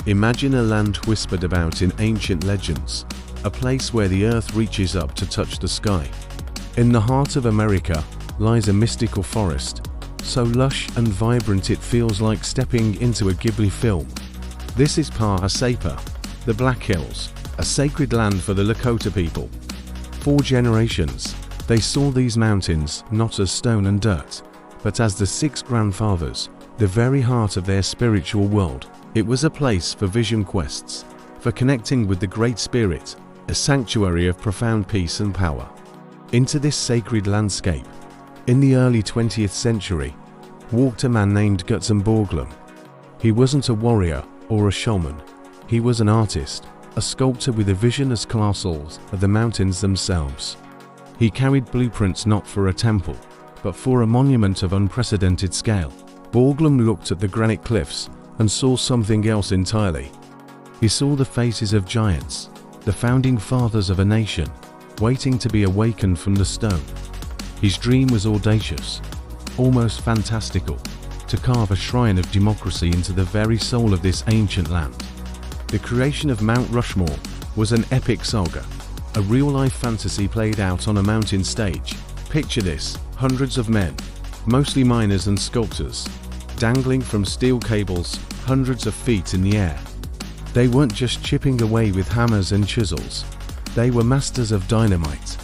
Imagine a land whispered about in ancient legends, a place where the earth reaches up to touch the sky. In the heart of America lies a mystical forest, so lush and vibrant it feels like stepping into a Ghibli film. This is Pa-a-Sapa, the Black Hills, a sacred land for the Lakota people. For generations, they saw these mountains not as stone and dirt, but as the six grandfathers, the very heart of their spiritual world. It was a place for vision quests, for connecting with the Great Spirit, a sanctuary of profound peace and power. Into this sacred landscape, in the early 20th century, walked a man named Gutzon Borglum. He wasn't a warrior or a shaman. He was an artist, a sculptor with a vision as colossal as the mountains themselves. He carried blueprints not for a temple, but for a monument of unprecedented scale. Borglum looked at the granite cliffs and saw something else entirely. He saw the faces of giants, the founding fathers of a nation, waiting to be awakened from the stone. His dream was audacious, almost fantastical, to carve a shrine of democracy into the very soul of this ancient land. The creation of Mount Rushmore was an epic saga, a real-life fantasy played out on a mountain stage. Picture this: hundreds of men, mostly miners and sculptors, dangling from steel cables hundreds of feet in the air. They weren't just chipping away with hammers and chisels, they were masters of dynamite.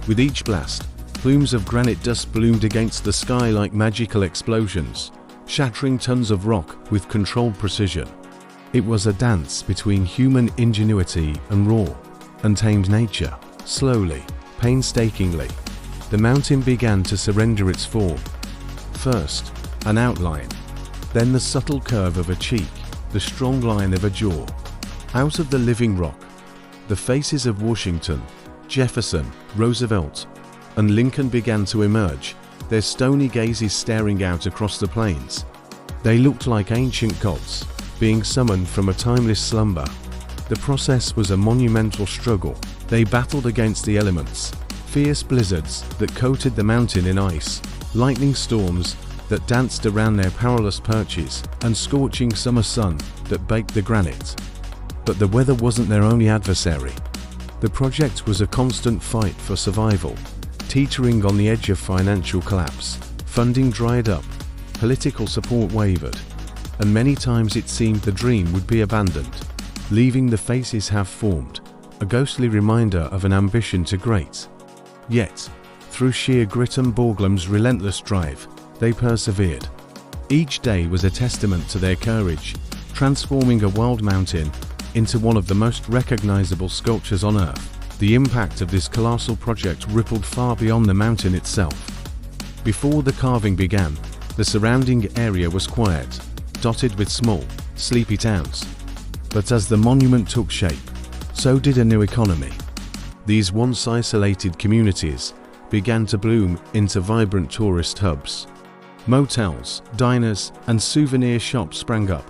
With each blast, plumes of granite dust bloomed against the sky like magical explosions, shattering tons of rock with controlled precision. It was a dance between human ingenuity and raw, untamed nature. Slowly, painstakingly, the mountain began to surrender its form. First, an outline, then the subtle curve of a cheek, the strong line of a jaw. Out of the living rock, the faces of Washington, Jefferson, Roosevelt, and Lincoln began to emerge, their stony gazes staring out across the plains. They looked like ancient gods, being summoned from a timeless slumber. The process was a monumental struggle. They battled against the elements, fierce blizzards that coated the mountain in ice, lightning storms that danced around their powerless perches, and scorching summer sun that baked the granite. But the weather wasn't their only adversary. The project was a constant fight for survival, teetering on the edge of financial collapse. Funding dried up, political support wavered, and many times it seemed the dream would be abandoned, leaving the faces half-formed, a ghostly reminder of an ambition to great. Yet, through sheer grit and Borglum's relentless drive, they persevered. Each day was a testament to their courage, transforming a wild mountain into one of the most recognizable sculptures on Earth. The impact of this colossal project rippled far beyond the mountain itself. Before the carving began, the surrounding area was quiet, dotted with small, sleepy towns. But as the monument took shape, so did a new economy. These once isolated communities began to bloom into vibrant tourist hubs. Motels, diners, and souvenir shops sprang up,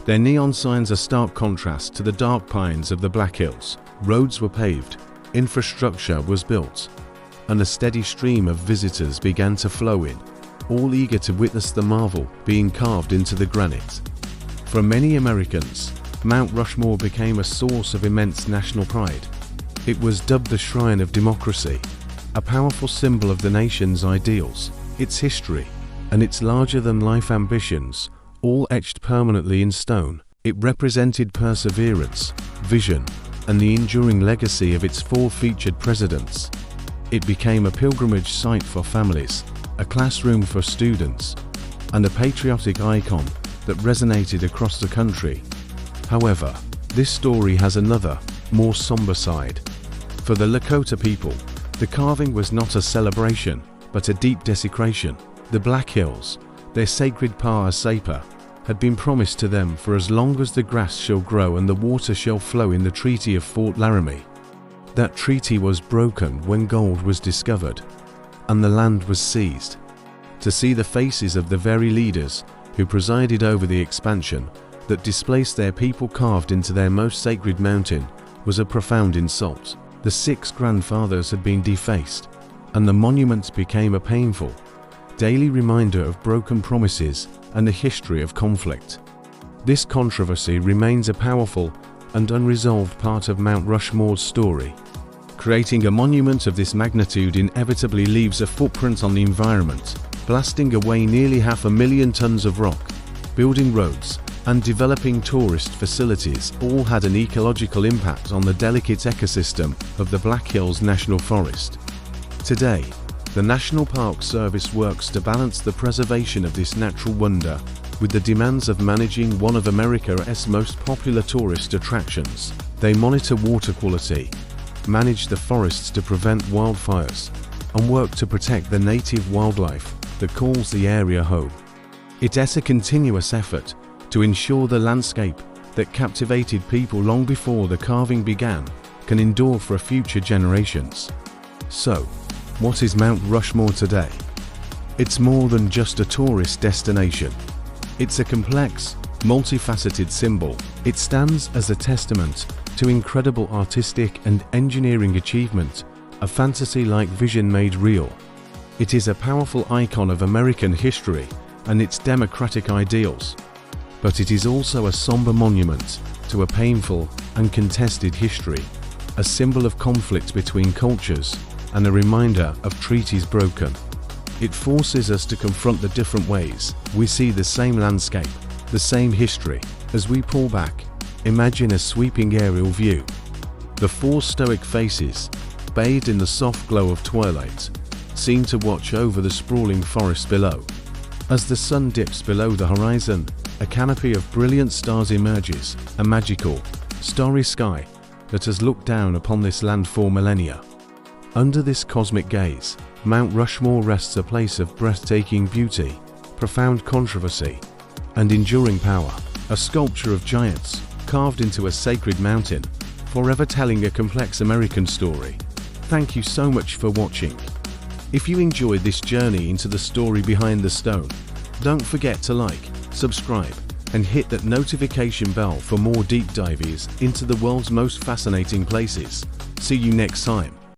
their neon signs a stark contrast to the dark pines of the Black Hills. Roads were paved, infrastructure was built, and a steady stream of visitors began to flow in, all eager to witness the marvel being carved into the granite. For many Americans, Mount Rushmore became a source of immense national pride. It was dubbed the Shrine of Democracy, a powerful symbol of the nation's ideals, its history, and its larger-than-life ambitions, all etched permanently in stone. It represented perseverance, vision, and the enduring legacy of its four featured presidents. It became a pilgrimage site for families, a classroom for students, and a patriotic icon that resonated across the country. However, this story has another, more somber side. For the Lakota people, the carving was not a celebration, but a deep desecration. The Black Hills, their sacred Pa-a-Sapa, had been promised to them for as long as the grass shall grow and the water shall flow in the Treaty of Fort Laramie. That treaty was broken when gold was discovered, and the land was seized. To see the faces of the very leaders who presided over the expansion that displaced their people carved into their most sacred mountain was a profound insult. The six grandfathers had been defaced, and the monument became a painful, daily reminder of broken promises and a history of conflict. This controversy remains a powerful and unresolved part of Mount Rushmore's story. Creating a monument of this magnitude inevitably leaves a footprint on the environment, blasting away nearly 500,000 tons of rock. Building roads and developing tourist facilities all had an ecological impact on the delicate ecosystem of the Black Hills National Forest. Today, the National Park Service works to balance the preservation of this natural wonder with the demands of managing one of America's most popular tourist attractions. They monitor water quality, manage the forests to prevent wildfires, and work to protect the native wildlife that calls the area home. It is a continuous effort to ensure the landscape that captivated people long before the carving began can endure for future generations. So, what is Mount Rushmore today? It's more than just a tourist destination. It's a complex, multifaceted symbol. It stands as a testament to incredible artistic and engineering achievement, a fantasy-like vision made real. It is a powerful icon of American history and its democratic ideals. But it is also a somber monument to a painful and contested history, a symbol of conflict between cultures and a reminder of treaties broken. It forces us to confront the different ways we see the same landscape, the same history. As we pull back, imagine a sweeping aerial view. The four stoic faces, bathed in the soft glow of twilight, seem to watch over the sprawling forest below. As the sun dips below the horizon, a canopy of brilliant stars emerges, a magical, starry sky that has looked down upon this land for millennia. Under this cosmic gaze, Mount Rushmore rests, a place of breathtaking beauty, profound controversy, and enduring power. A sculpture of giants, carved into a sacred mountain, forever telling a complex American story. Thank you so much for watching. If you enjoyed this journey into the story behind the stone, don't forget to like, subscribe, and hit that notification bell for more deep dives into the world's most fascinating places. See you next time.